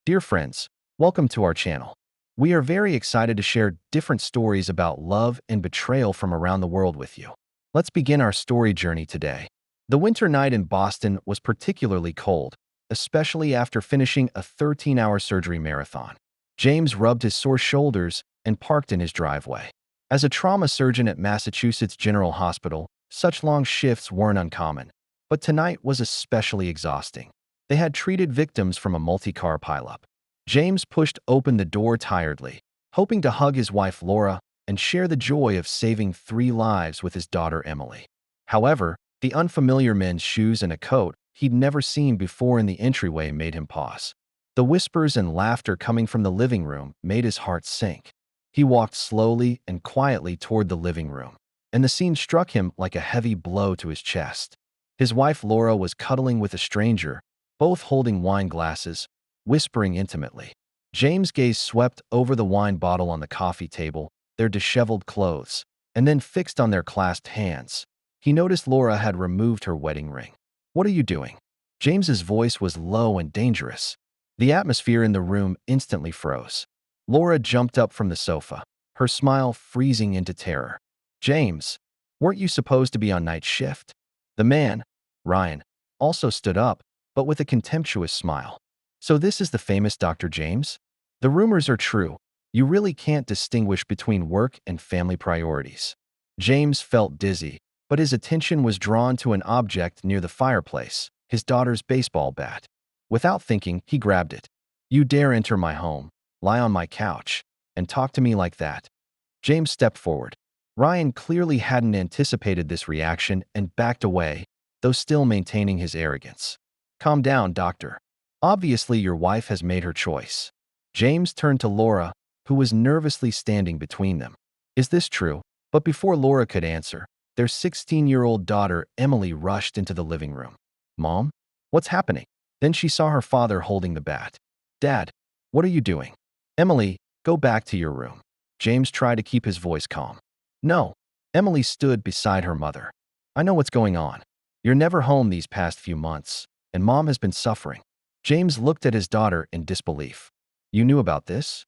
Dear friends, welcome to our channel. We are very excited to share different stories about love and betrayal from around the world with you. Let's begin our story journey today. The winter night in Boston was particularly cold, especially after finishing a 13-hour surgery marathon. James rubbed his sore shoulders and parked in his driveway. As a trauma surgeon at Massachusetts General Hospital, such long shifts weren't uncommon. But tonight was especially exhausting. They had treated victims from a multi-car pileup. James pushed open the door tiredly, hoping to hug his wife Laura and share the joy of saving 3 lives with his daughter Emily. However, the unfamiliar men's shoes and a coat he'd never seen before in the entryway made him pause. The whispers and laughter coming from the living room made his heart sink. He walked slowly and quietly toward the living room, and the scene struck him like a heavy blow to his chest. His wife Laura was cuddling with a stranger, both holding wine glasses, whispering intimately. James' gaze swept over the wine bottle on the coffee table, their disheveled clothes, and then fixed on their clasped hands. He noticed Laura had removed her wedding ring. "What are you doing?" James's voice was low and dangerous. The atmosphere in the room instantly froze. Laura jumped up from the sofa, her smile freezing into terror. "James, weren't you supposed to be on night shift?" The man, Ryan, also stood up, but with a contemptuous smile. "So this is the famous Dr. James? The rumors are true. You really can't distinguish between work and family priorities." James felt dizzy, but his attention was drawn to an object near the fireplace, his daughter's baseball bat. Without thinking, he grabbed it. "You dare enter my home, lie on my couch, and talk to me like that?" James stepped forward. Ryan clearly hadn't anticipated this reaction and backed away, though still maintaining his arrogance. "Calm down, doctor. Obviously, your wife has made her choice." James turned to Laura, who was nervously standing between them. "Is this true?" But before Laura could answer, their 16-year-old daughter Emily rushed into the living room. "Mom? What's happening?" Then she saw her father holding the bat. "Dad, what are you doing?" "Emily, go back to your room." James tried to keep his voice calm. "No." Emily stood beside her mother. "I know what's going on. You're never home these past few months, and Mom has been suffering." James looked at his daughter in disbelief. "You knew about this?"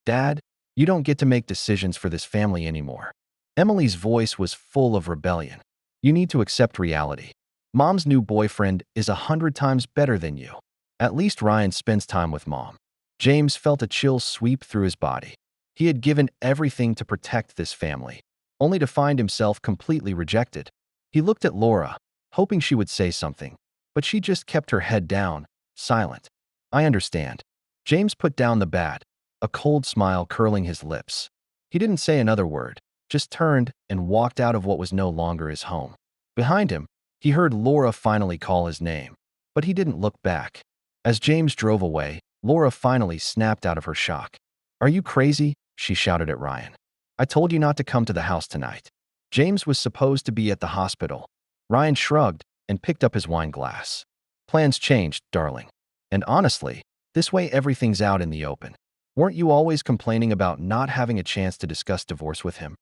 "Dad, you don't get to make decisions for this family anymore." Emily's voice was full of rebellion. "You need to accept reality. Mom's new boyfriend is 100 times better than you. At least Ryan spends time with Mom." James felt a chill sweep through his body. He had given everything to protect this family, only to find himself completely rejected. He looked at Laura, hoping she would say something, but she just kept her head down, silent. "I understand." James put down the bat, a cold smile curling his lips. He didn't say another word, just turned and walked out of what was no longer his home. Behind him, he heard Laura finally call his name, but he didn't look back. As James drove away, Laura finally snapped out of her shock. "Are you crazy?" she shouted at Ryan. "I told you not to come to the house tonight." James was supposed to be at the hospital. Ryan shrugged and picked up his wine glass. "Plans changed, darling. And honestly, this way everything's out in the open. Weren't you always complaining about not having a chance to discuss divorce with him?"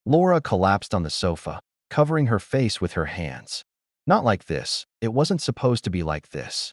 Laura collapsed on the sofa, covering her face with her hands. "Not like this. It wasn't supposed to be like this."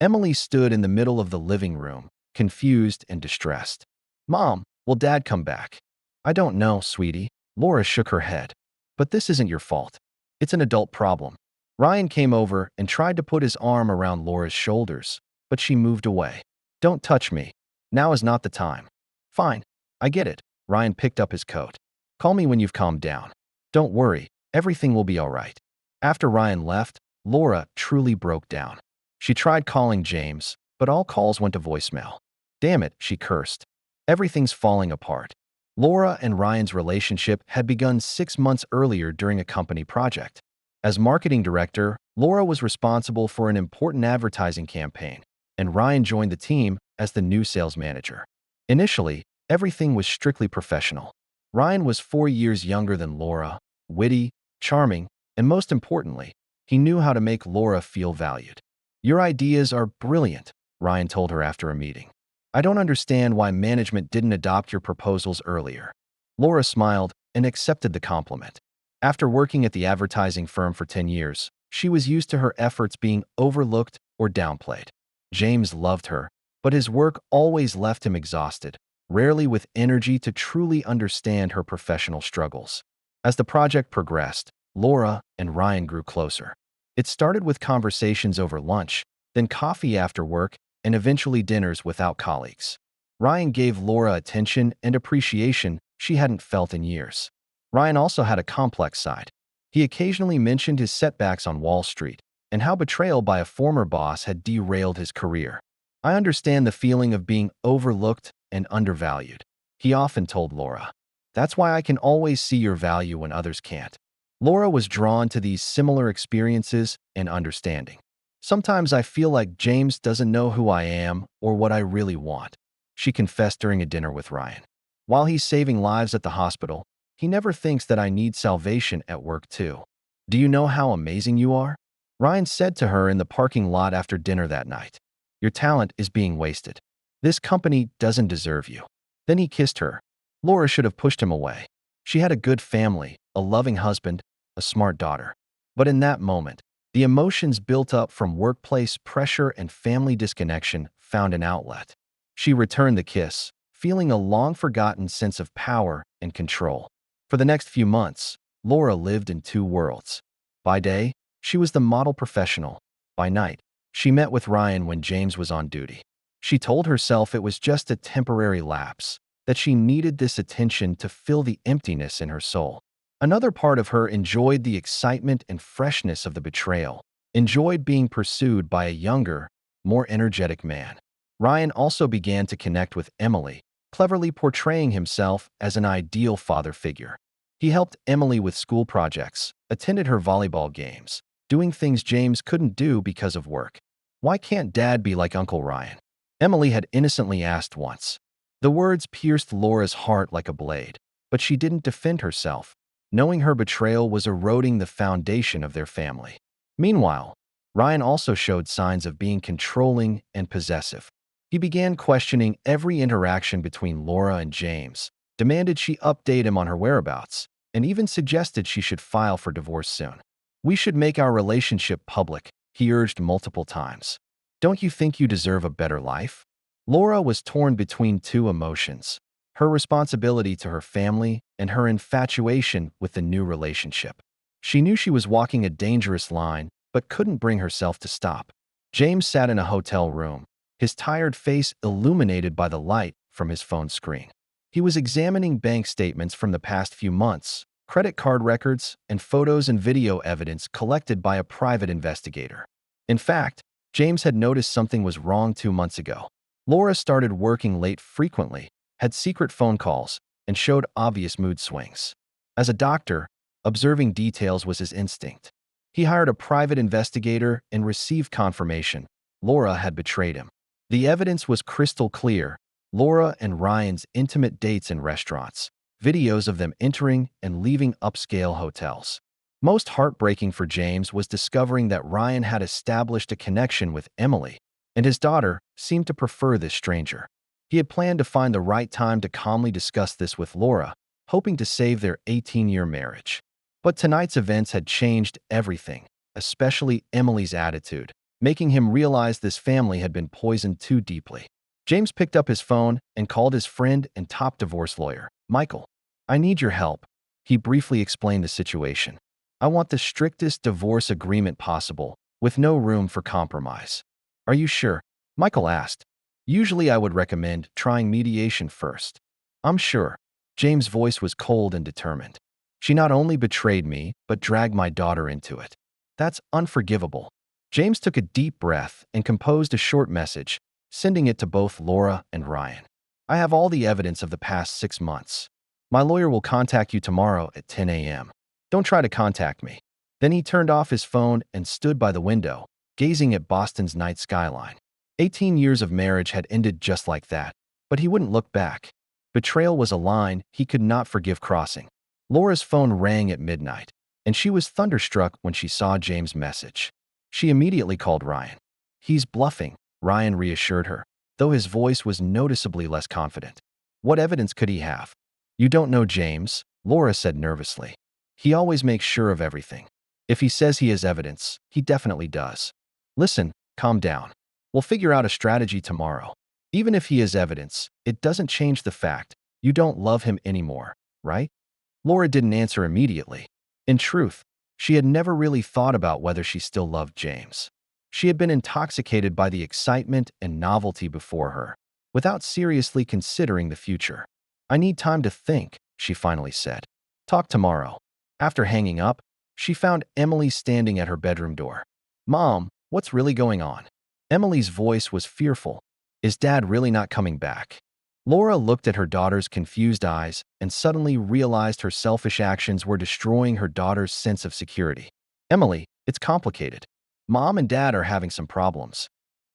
Emily stood in the middle of the living room, confused and distressed. "Mom, will Dad come back?" "I don't know, sweetie." Laura shook her head. "But this isn't your fault. It's an adult problem." Ryan came over and tried to put his arm around Laura's shoulders, but she moved away. "Don't touch me. Now is not the time." "Fine. I get it." Ryan picked up his coat. "Call me when you've calmed down. Don't worry. Everything will be all right." After Ryan left, Laura truly broke down. She tried calling James, but all calls went to voicemail. "Damn it," she cursed. "Everything's falling apart." Laura and Ryan's relationship had begun 6 months earlier during a company project. As marketing director, Laura was responsible for an important advertising campaign, and Ryan joined the team as the new sales manager. Initially, everything was strictly professional. Ryan was 4 years younger than Laura, witty, charming, and most importantly, he knew how to make Laura feel valued. "Your ideas are brilliant," Ryan told her after a meeting. "I don't understand why management didn't adopt your proposals earlier." Laura smiled and accepted the compliment. After working at the advertising firm for 10 years, she was used to her efforts being overlooked or downplayed. James loved her, but his work always left him exhausted, rarely with energy to truly understand her professional struggles. As the project progressed, Laura and Ryan grew closer. It started with conversations over lunch, then coffee after work, and eventually dinners without colleagues. Ryan gave Laura attention and appreciation she hadn't felt in years. Ryan also had a complex side. He occasionally mentioned his setbacks on Wall Street and how betrayal by a former boss had derailed his career. "I understand the feeling of being overlooked and undervalued," he often told Laura. "That's why I can always see your value when others can't." Laura was drawn to these similar experiences and understanding. "Sometimes I feel like James doesn't know who I am or what I really want," she confessed during a dinner with Ryan. "While he's saving lives at the hospital, he never thinks that I need salvation at work too. Do you know how amazing you are?" Ryan said to her in the parking lot after dinner that night. "Your talent is being wasted. This company doesn't deserve you." Then he kissed her. Laura should have pushed him away. She had a good family, a loving husband, a smart daughter. But in that moment, the emotions built up from workplace pressure and family disconnection found an outlet. She returned the kiss, feeling a long-forgotten sense of power and control. For the next few months, Laura lived in two worlds. By day, she was the model professional. By night, she met with Ryan when James was on duty. She told herself it was just a temporary lapse, that she needed this attention to fill the emptiness in her soul. Another part of her enjoyed the excitement and freshness of the betrayal, enjoyed being pursued by a younger, more energetic man. Ryan also began to connect with Emily, cleverly portraying himself as an ideal father figure. He helped Emily with school projects, attended her volleyball games, doing things James couldn't do because of work. "Why can't Dad be like Uncle Ryan?" Emily had innocently asked once. The words pierced Laura's heart like a blade, but she didn't defend herself, knowing her betrayal was eroding the foundation of their family. Meanwhile, Ryan also showed signs of being controlling and possessive. He began questioning every interaction between Laura and James, demanded she update him on her whereabouts, and even suggested she should file for divorce soon. "We should make our relationship public," he urged multiple times. "Don't you think you deserve a better life?" Laura was torn between two emotions: her responsibility to her family and her infatuation with the new relationship. She knew she was walking a dangerous line, but couldn't bring herself to stop. James sat in a hotel room, his tired face illuminated by the light from his phone screen. He was examining bank statements from the past few months, credit card records, and photos and video evidence collected by a private investigator. In fact, James had noticed something was wrong 2 months ago. Laura started working late frequently, had secret phone calls, and showed obvious mood swings. As a doctor, observing details was his instinct. He hired a private investigator and received confirmation Laura had betrayed him. The evidence was crystal clear: Laura and Ryan's intimate dates in restaurants, videos of them entering and leaving upscale hotels. Most heartbreaking for James was discovering that Ryan had established a connection with Emily, and his daughter seemed to prefer this stranger. He had planned to find the right time to calmly discuss this with Laura, hoping to save their 18-year marriage. But tonight's events had changed everything, especially Emily's attitude, making him realize this family had been poisoned too deeply. James picked up his phone and called his friend and top divorce lawyer, Michael. "I need your help," he briefly explained the situation. "I want the strictest divorce agreement possible, with no room for compromise." "Are you sure?" Michael asked. "Usually I would recommend trying mediation first." "I'm sure." James' voice was cold and determined. "She not only betrayed me, but dragged my daughter into it. That's unforgivable." James took a deep breath and composed a short message, sending it to both Laura and Ryan. "I have all the evidence of the past 6 months. My lawyer will contact you tomorrow at 10 a.m. Don't try to contact me." Then he turned off his phone and stood by the window, gazing at Boston's night skyline. 18 years of marriage had ended just like that, but he wouldn't look back. Betrayal was a line he could not forgive crossing. Laura's phone rang at midnight, and she was thunderstruck when she saw James' message. She immediately called Ryan. "He's bluffing," Ryan reassured her, though his voice was noticeably less confident. "What evidence could he have?" "You don't know James," Laura said nervously. "He always makes sure of everything. If he says he has evidence, he definitely does. Listen, calm down. We'll figure out a strategy tomorrow." Even if he is evidence, it doesn't change the fact you don't love him anymore, right? Laura didn't answer immediately. In truth, she had never really thought about whether she still loved James. She had been intoxicated by the excitement and novelty before her, without seriously considering the future. "I need time to think," she finally said. "Talk tomorrow." After hanging up, she found Emily standing at her bedroom door. "Mom, what's really going on?" Emily's voice was fearful. "Is Dad really not coming back?" Laura looked at her daughter's confused eyes and suddenly realized her selfish actions were destroying her daughter's sense of security. "Emily, it's complicated. Mom and Dad are having some problems.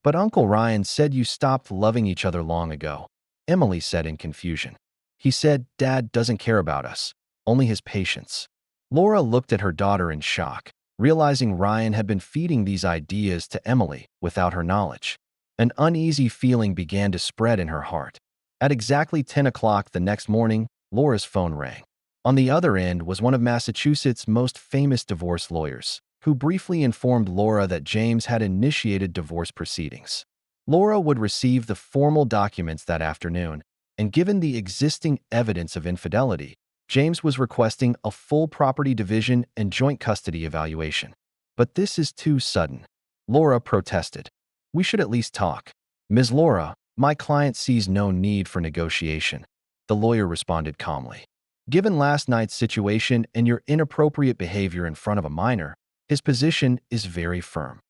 But Uncle Ryan said you stopped loving each other long ago," Emily said in confusion. "He said Dad doesn't care about us, only his patients." Laura looked at her daughter in shock, realizing Ryan had been feeding these ideas to Emily without her knowledge. An uneasy feeling began to spread in her heart. At exactly 10 o'clock the next morning, Laura's phone rang. On the other end was one of Massachusetts' most famous divorce lawyers, who briefly informed Laura that James had initiated divorce proceedings. Laura would receive the formal documents that afternoon, and given the existing evidence of infidelity, James was requesting a full property division and joint custody evaluation. "But this is too sudden," Laura protested. "We should at least talk." "Ms. Laura, my client sees no need for negotiation," the lawyer responded calmly. "Given last night's situation and your inappropriate behavior in front of a minor, his position is very firm."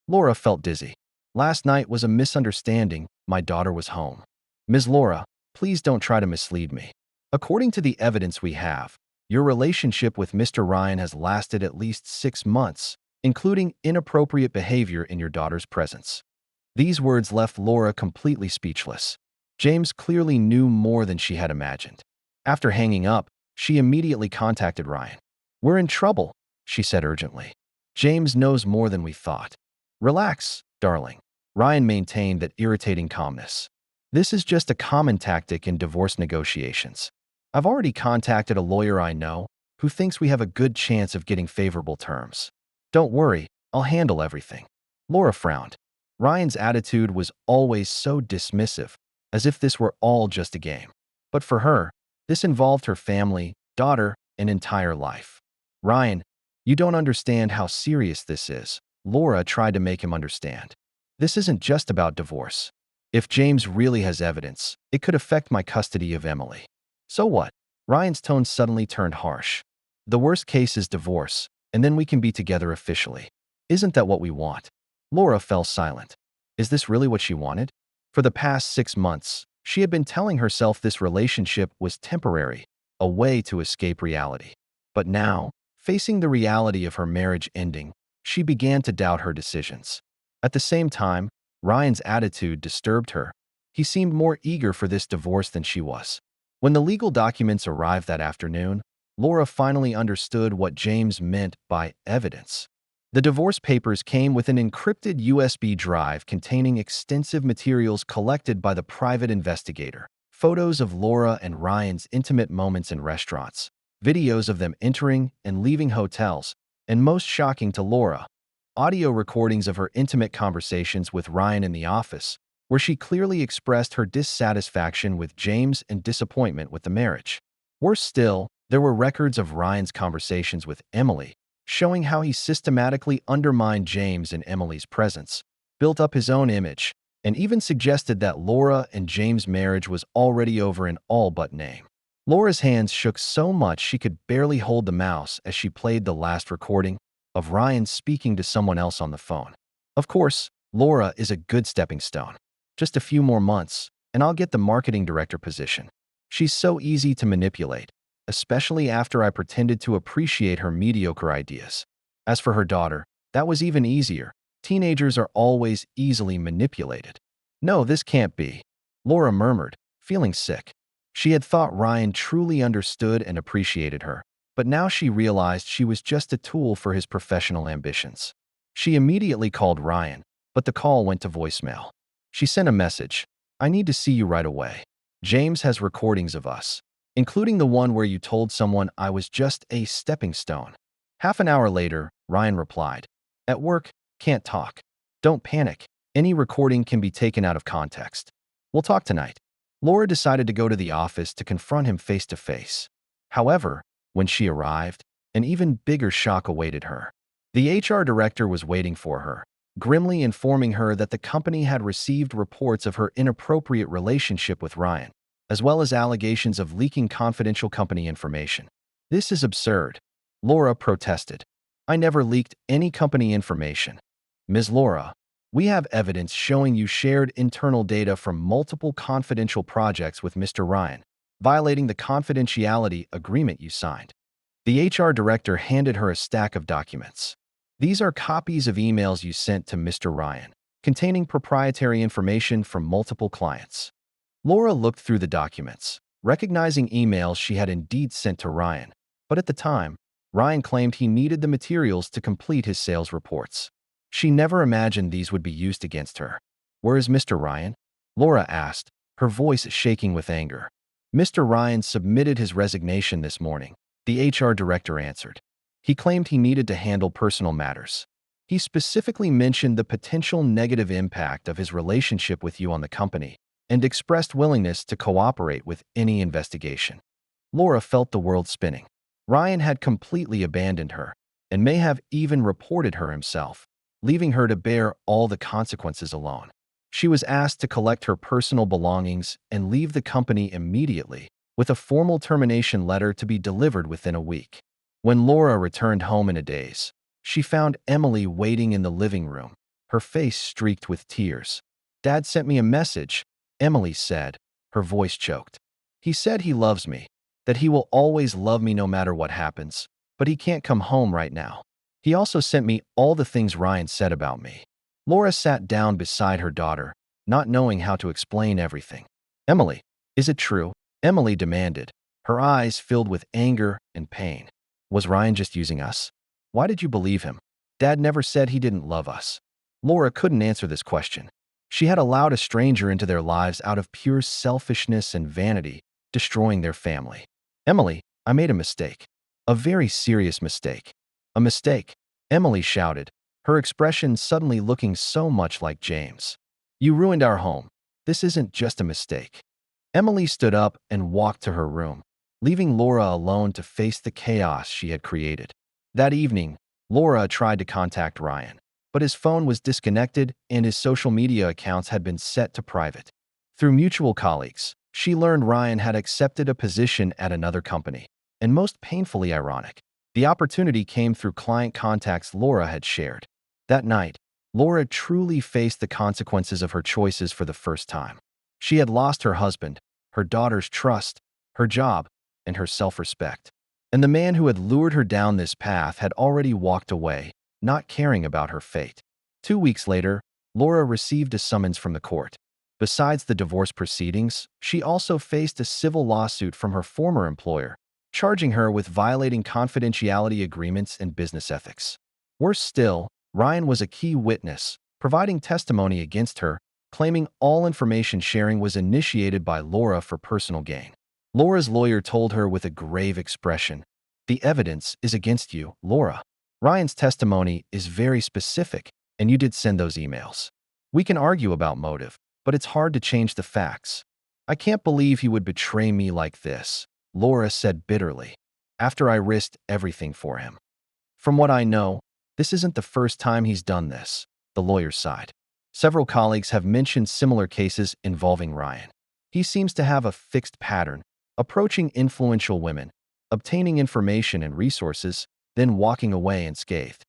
Laura felt dizzy. "Last night was a misunderstanding. My daughter was home." "Ms. Laura, please don't try to mislead me. According to the evidence we have, your relationship with Mr. Ryan has lasted at least 6 months, including inappropriate behavior in your daughter's presence." These words left Laura completely speechless. James clearly knew more than she had imagined. After hanging up, she immediately contacted Ryan. "We're in trouble," she said urgently. "James knows more than we thought." "Relax, darling," Ryan maintained that irritating calmness. "This is just a common tactic in divorce negotiations. I've already contacted a lawyer I know who thinks we have a good chance of getting favorable terms. Don't worry, I'll handle everything." Laura frowned. Ryan's attitude was always so dismissive, as if this were all just a game. But for her, this involved her family, daughter, and entire life. "Ryan, you don't understand how serious this is," Laura tried to make him understand. "This isn't just about divorce. If James really has evidence, it could affect my custody of Emily." "So what?" Ryan's tone suddenly turned harsh. "The worst case is divorce, and then we can be together officially. Isn't that what we want?" Laura fell silent. Is this really what she wanted? For the past 6 months, she had been telling herself this relationship was temporary, a way to escape reality. But now, facing the reality of her marriage ending, she began to doubt her decisions. At the same time, Ryan's attitude disturbed her. He seemed more eager for this divorce than she was. When the legal documents arrived that afternoon, Laura finally understood what James meant by evidence. The divorce papers came with an encrypted USB drive containing extensive materials collected by the private investigator, photos of Laura and Ryan's intimate moments in restaurants, videos of them entering and leaving hotels, and most shocking to Laura, audio recordings of her intimate conversations with Ryan in the office, where she clearly expressed her dissatisfaction with James and disappointment with the marriage. Worse still, there were records of Ryan's conversations with Emily, showing how he systematically undermined James in Emily's presence, built up his own image, and even suggested that Laura and James' marriage was already over in all but name. Laura's hands shook so much she could barely hold the mouse as she played the last recording of Ryan speaking to someone else on the phone. Of course, Laura is a good stepping stone. Just a few more months, and I'll get the marketing director position. She's so easy to manipulate, especially after I pretended to appreciate her mediocre ideas. As for her daughter, that was even easier. Teenagers are always easily manipulated. "No, this can't be," Laura murmured, feeling sick. She had thought Ryan truly understood and appreciated her, but now she realized she was just a tool for his professional ambitions. She immediately called Ryan, but the call went to voicemail. She sent a message. "I need to see you right away. James has recordings of us, including the one where you told someone I was just a stepping stone." Half an hour later, Ryan replied, "At work, can't talk. Don't panic. Any recording can be taken out of context." We'll talk tonight. Laura decided to go to the office to confront him face to face. However, when she arrived, an even bigger shock awaited her. The HR director was waiting for her, grimly informing her that the company had received reports of her inappropriate relationship with Ryan, as well as allegations of leaking confidential company information. "This is absurd," Laura protested. "I never leaked any company information. Ms. Laura, we have evidence showing you shared internal data from multiple confidential projects with Mr. Ryan, violating the confidentiality agreement you signed." The HR director handed her a stack of documents. "These are copies of emails you sent to Mr. Ryan, containing proprietary information from multiple clients." Laura looked through the documents, recognizing emails she had indeed sent to Ryan, but at the time, Ryan claimed he needed the materials to complete his sales reports. She never imagined these would be used against her. "Where is Mr. Ryan?" Laura asked, her voice shaking with anger. "Mr. Ryan submitted his resignation this morning," the HR director answered. "He claimed he needed to handle personal matters. He specifically mentioned the potential negative impact of his relationship with you on the company and expressed willingness to cooperate with any investigation." Laura felt the world spinning. Ryan had completely abandoned her and may have even reported her himself, leaving her to bear all the consequences alone. She was asked to collect her personal belongings and leave the company immediately, with a formal termination letter to be delivered within a week. When Laura returned home in a daze, she found Emily waiting in the living room, her face streaked with tears. "Dad sent me a message," Emily said, her voice choked. "He said he loves me, that he will always love me no matter what happens, but he can't come home right now. He also sent me all the things Ryan said about me." Laura sat down beside her daughter, not knowing how to explain everything. "Emily, is it true?" Emily demanded, her eyes filled with anger and pain. "Was Ryan just using us? Why did you believe him? Dad never said he didn't love us." Laura couldn't answer this question. She had allowed a stranger into their lives out of pure selfishness and vanity, destroying their family. "Emily, I made a mistake. A very serious mistake." "A mistake?" Emily shouted, her expression suddenly looking so much like James. "You ruined our home. This isn't just a mistake." Emily stood up and walked to her room, leaving Laura alone to face the chaos she had created. That evening, Laura tried to contact Ryan, but his phone was disconnected and his social media accounts had been set to private. Through mutual colleagues, she learned Ryan had accepted a position at another company, and most painfully ironic, the opportunity came through client contacts Laura had shared. That night, Laura truly faced the consequences of her choices for the first time. She had lost her husband, her daughter's trust, her job, and her self-respect. And the man who had lured her down this path had already walked away, not caring about her fate. 2 weeks later, Laura received a summons from the court. Besides the divorce proceedings, she also faced a civil lawsuit from her former employer, charging her with violating confidentiality agreements and business ethics. Worse still, Ryan was a key witness, providing testimony against her, claiming all information sharing was initiated by Laura for personal gain. Laura's lawyer told her with a grave expression, "The evidence is against you, Laura. Ryan's testimony is very specific, and you did send those emails. We can argue about motive, but it's hard to change the facts. I can't believe he would betray me like this," Laura said bitterly, "after I risked everything for him. From what I know, this isn't the first time he's done this," the lawyer sighed. Several colleagues have mentioned similar cases involving Ryan. He seems to have a fixed pattern, approaching influential women, obtaining information and resources, then walking away unscathed.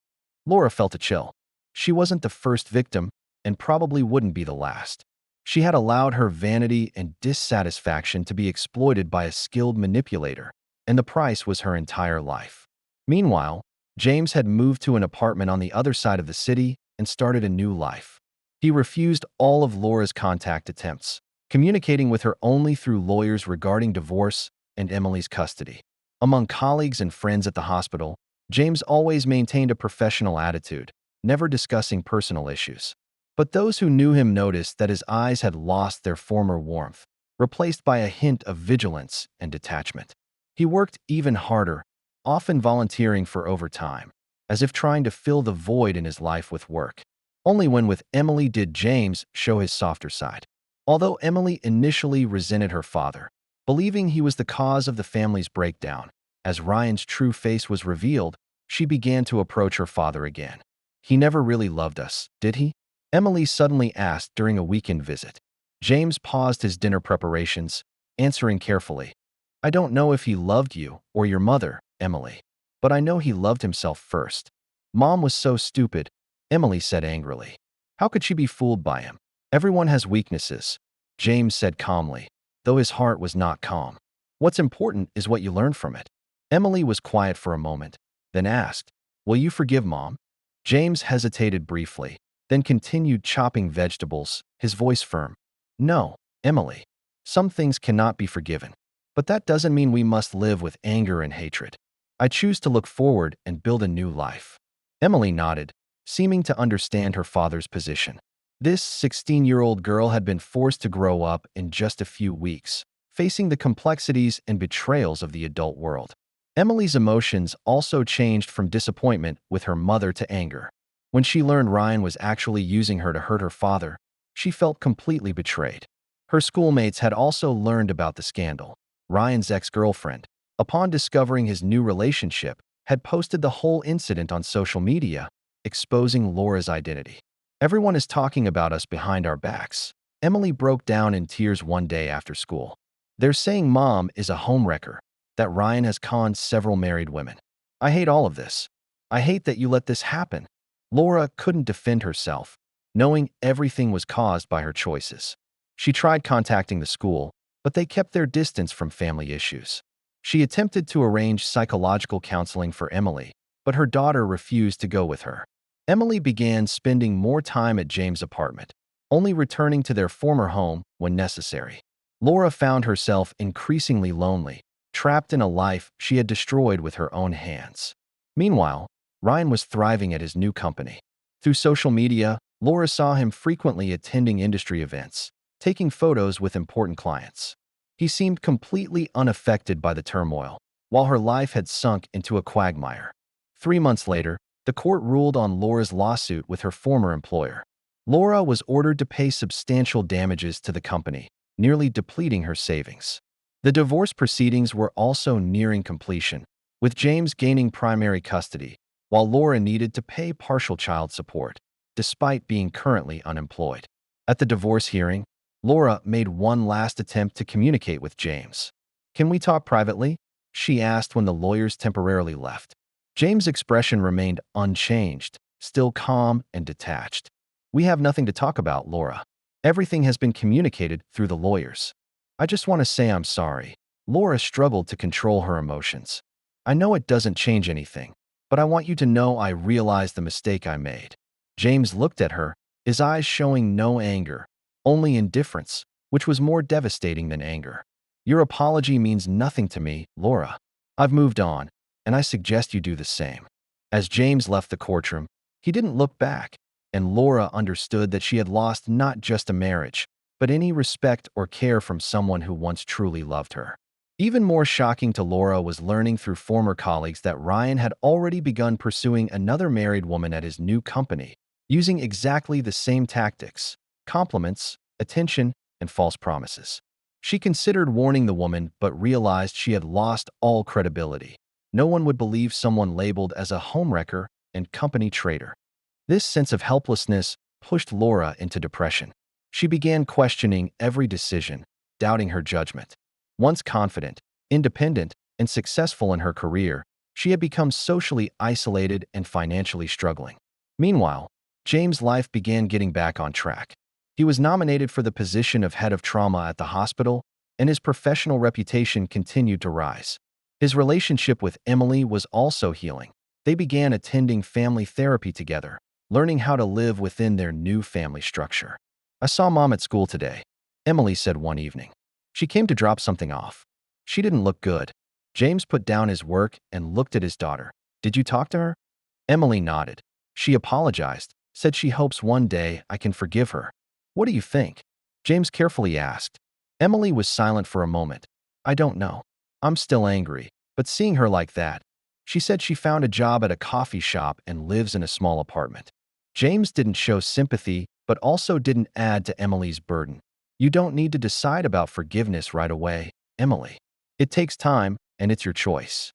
Laura felt a chill. She wasn't the first victim, and probably wouldn't be the last. She had allowed her vanity and dissatisfaction to be exploited by a skilled manipulator, and the price was her entire life. Meanwhile, James had moved to an apartment on the other side of the city and started a new life. He refused all of Laura's contact attempts, communicating with her only through lawyers regarding divorce and Emily's custody. Among colleagues and friends at the hospital, James always maintained a professional attitude, never discussing personal issues. But those who knew him noticed that his eyes had lost their former warmth, replaced by a hint of vigilance and detachment. He worked even harder, often volunteering for overtime, as if trying to fill the void in his life with work. Only when with Emily did James show his softer side. Although Emily initially resented her father, believing he was the cause of the family's breakdown, as Ryan's true face was revealed, she began to approach her father again. "He never really loved us, did he?" Emily suddenly asked during a weekend visit. James paused his dinner preparations, answering carefully, "I don't know if he loved you or your mother, Emily, but I know he loved himself first." "Mom was so stupid," Emily said angrily. "How could she be fooled by him? Everyone has weaknesses," James said calmly, though his heart was not calm. "What's important is what you learn from it." Emily was quiet for a moment, then asked, "Will you forgive Mom?" James hesitated briefly, then continued chopping vegetables, his voice firm. "No, Emily. Some things cannot be forgiven. But that doesn't mean we must live with anger and hatred. I choose to look forward and build a new life." Emily nodded, seeming to understand her father's position. This 16-year-old girl had been forced to grow up in just a few weeks, facing the complexities and betrayals of the adult world. Emily's emotions also changed from disappointment with her mother to anger. When she learned Ryan was actually using her to hurt her father, she felt completely betrayed. Her schoolmates had also learned about the scandal. Ryan's ex-girlfriend, upon discovering his new relationship, had posted the whole incident on social media, exposing Laura's identity. "Everyone is talking about us behind our backs." Emily broke down in tears one day after school. "They're saying Mom is a homewrecker, that Ryan has conned several married women. I hate all of this. I hate that you let this happen." Laura couldn't defend herself, knowing everything was caused by her choices. She tried contacting the school, but they kept their distance from family issues. She attempted to arrange psychological counseling for Emily, but her daughter refused to go with her. Emily began spending more time at James' apartment, only returning to their former home when necessary. Laura found herself increasingly lonely, trapped in a life she had destroyed with her own hands. Meanwhile, Ryan was thriving at his new company. Through social media, Laura saw him frequently attending industry events, taking photos with important clients. He seemed completely unaffected by the turmoil, while her life had sunk into a quagmire. 3 months later, the court ruled on Laura's lawsuit with her former employer. Laura was ordered to pay substantial damages to the company, nearly depleting her savings. The divorce proceedings were also nearing completion, with James gaining primary custody, while Laura needed to pay partial child support, despite being currently unemployed. At the divorce hearing, Laura made one last attempt to communicate with James. "Can we talk privately?" she asked when the lawyers temporarily left. James' expression remained unchanged, still calm and detached. "We have nothing to talk about, Laura. Everything has been communicated through the lawyers. I just want to say I'm sorry." Laura struggled to control her emotions. "I know it doesn't change anything, but I want you to know I realized the mistake I made." James looked at her, his eyes showing no anger, only indifference, which was more devastating than anger. "Your apology means nothing to me, Laura. I've moved on, and I suggest you do the same." As James left the courtroom, he didn't look back, and Laura understood that she had lost not just a marriage, but any respect or care from someone who once truly loved her. Even more shocking to Laura was learning through former colleagues that Ryan had already begun pursuing another married woman at his new company, using exactly the same tactics: compliments, attention, and false promises. She considered warning the woman but realized she had lost all credibility. No one would believe someone labeled as a homewrecker and company traitor. This sense of helplessness pushed Laura into depression. She began questioning every decision, doubting her judgment. Once confident, independent, and successful in her career, she had become socially isolated and financially struggling. Meanwhile, James' life began getting back on track. He was nominated for the position of head of trauma at the hospital, and his professional reputation continued to rise. His relationship with Emily was also healing. They began attending family therapy together, learning how to live within their new family structure. "I saw Mom at school today," Emily said one evening. "She came to drop something off. She didn't look good." James put down his work and looked at his daughter. "Did you talk to her?" Emily nodded. "She apologized, said she hopes one day I can forgive her." "What do you think?" James carefully asked. Emily was silent for a moment. "I don't know. I'm still angry, but seeing her like that." She said she found a job at a coffee shop and lives in a small apartment. James didn't show sympathy, but also didn't add to Emily's burden. You don't need to decide about forgiveness right away, Emily. It takes time, and it's your choice.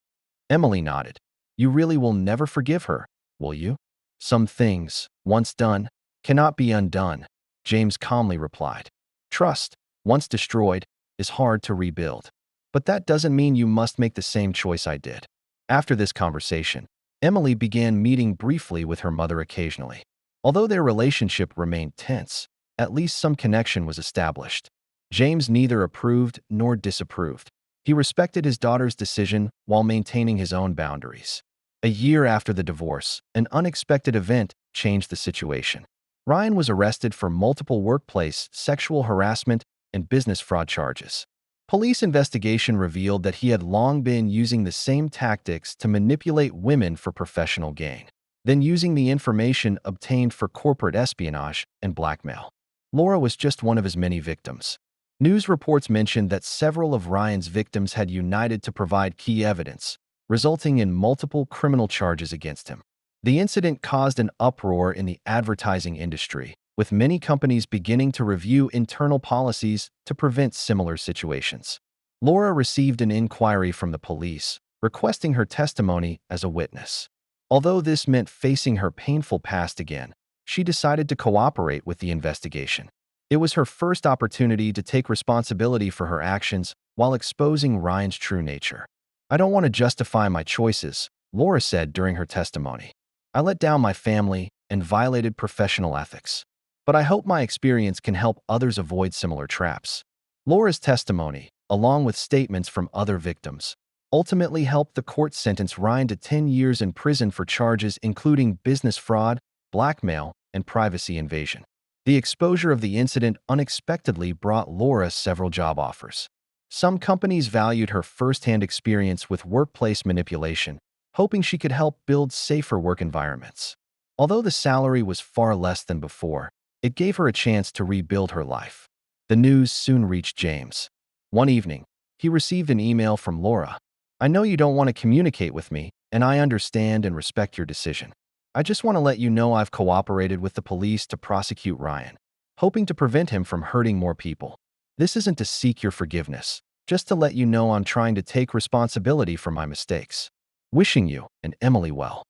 Emily nodded. You really will never forgive her, will you? Some things, once done, cannot be undone, James calmly replied. Trust, once destroyed, is hard to rebuild. But that doesn't mean you must make the same choice I did. After this conversation, Emily began meeting briefly with her mother occasionally. Although their relationship remained tense, at least some connection was established. James neither approved nor disapproved. He respected his daughter's decision while maintaining his own boundaries. A year after the divorce, an unexpected event changed the situation. Ryan was arrested for multiple workplace sexual harassment and business fraud charges. Police investigation revealed that he had long been using the same tactics to manipulate women for professional gain, then using the information obtained for corporate espionage and blackmail. Laura was just one of his many victims. News reports mentioned that several of Ryan's victims had united to provide key evidence, resulting in multiple criminal charges against him. The incident caused an uproar in the advertising industry, with many companies beginning to review internal policies to prevent similar situations. Laura received an inquiry from the police, requesting her testimony as a witness. Although this meant facing her painful past again, she decided to cooperate with the investigation. It was her first opportunity to take responsibility for her actions while exposing Ryan's true nature. I don't want to justify my choices, Laura said during her testimony. I let down my family and violated professional ethics. But I hope my experience can help others avoid similar traps. Laura's testimony, along with statements from other victims, ultimately helped the court sentence Ryan to 10 years in prison for charges including business fraud, blackmail, and privacy invasion. The exposure of the incident unexpectedly brought Laura several job offers. Some companies valued her first-hand experience with workplace manipulation, hoping she could help build safer work environments. Although the salary was far less than before, it gave her a chance to rebuild her life. The news soon reached James. One evening, he received an email from Laura. I know you don't want to communicate with me, and I understand and respect your decision. I just want to let you know I've cooperated with the police to prosecute Ryan, hoping to prevent him from hurting more people. This isn't to seek your forgiveness, just to let you know I'm trying to take responsibility for my mistakes. Wishing you and Emily well.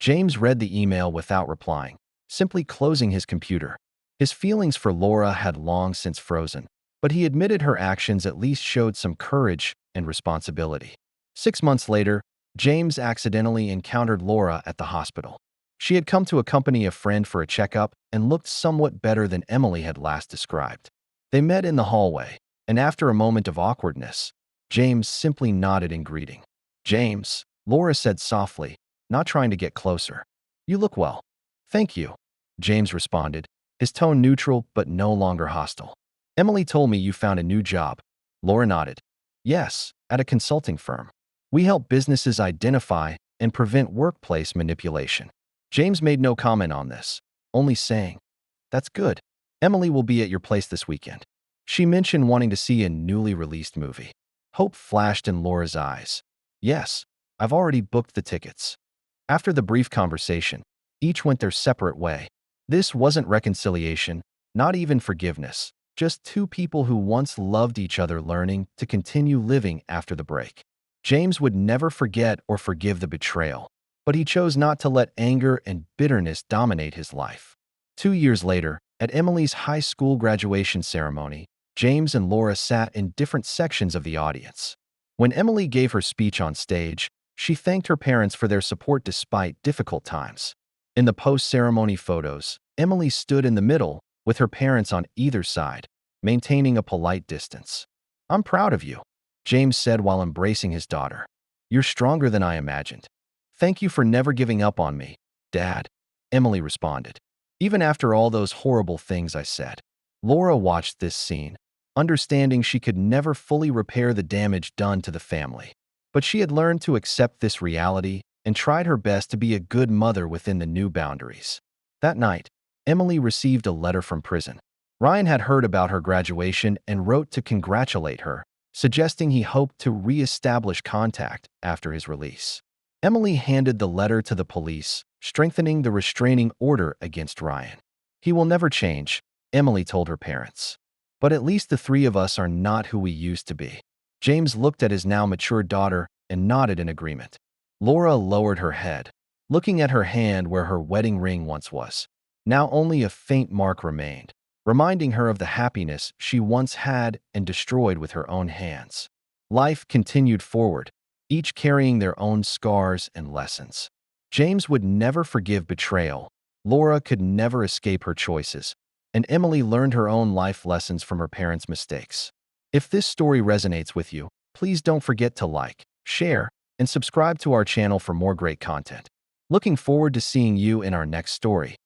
James read the email without replying, simply closing his computer. His feelings for Laura had long since frozen, but he admitted her actions at least showed some courage and responsibility. 6 months later, James accidentally encountered Laura at the hospital. She had come to accompany a friend for a checkup and looked somewhat better than Emily had last described. They met in the hallway, and after a moment of awkwardness, James simply nodded in greeting. James, Laura said softly, not trying to get closer. You look well. Thank you, James responded, his tone neutral but no longer hostile. Emily told me you found a new job. Laura nodded. Yes, at a consulting firm. We help businesses identify and prevent workplace manipulation. James made no comment on this, only saying, That's good. Emily will be at your place this weekend. She mentioned wanting to see a newly released movie. Hope flashed in Laura's eyes. Yes, I've already booked the tickets. After the brief conversation, each went their separate way. This wasn't reconciliation, not even forgiveness, just two people who once loved each other learning to continue living after the break. James would never forget or forgive the betrayal, but he chose not to let anger and bitterness dominate his life. 2 years later, at Emily's high school graduation ceremony, James and Laura sat in different sections of the audience. When Emily gave her speech on stage, she thanked her parents for their support despite difficult times. In the post-ceremony photos, Emily stood in the middle, with her parents on either side, maintaining a polite distance. I'm proud of you, James said while embracing his daughter. You're stronger than I imagined. Thank you for never giving up on me, Dad, Emily responded. Even after all those horrible things I said. Laura watched this scene, understanding she could never fully repair the damage done to the family. But she had learned to accept this reality and tried her best to be a good mother within the new boundaries. That night, Emily received a letter from prison. Ryan had heard about her graduation and wrote to congratulate her, suggesting he hoped to re-establish contact after his release. Emily handed the letter to the police, strengthening the restraining order against Ryan. He will never change, Emily told her parents. But at least the three of us are not who we used to be. James looked at his now mature daughter and nodded in agreement. Laura lowered her head, looking at her hand where her wedding ring once was. Now only a faint mark remained, reminding her of the happiness she once had and destroyed with her own hands. Life continued forward, each carrying their own scars and lessons. James would never forgive betrayal. Laura could never escape her choices, and Emily learned her own life lessons from her parents' mistakes. If this story resonates with you, please don't forget to like, share, and subscribe to our channel for more great content. Looking forward to seeing you in our next story.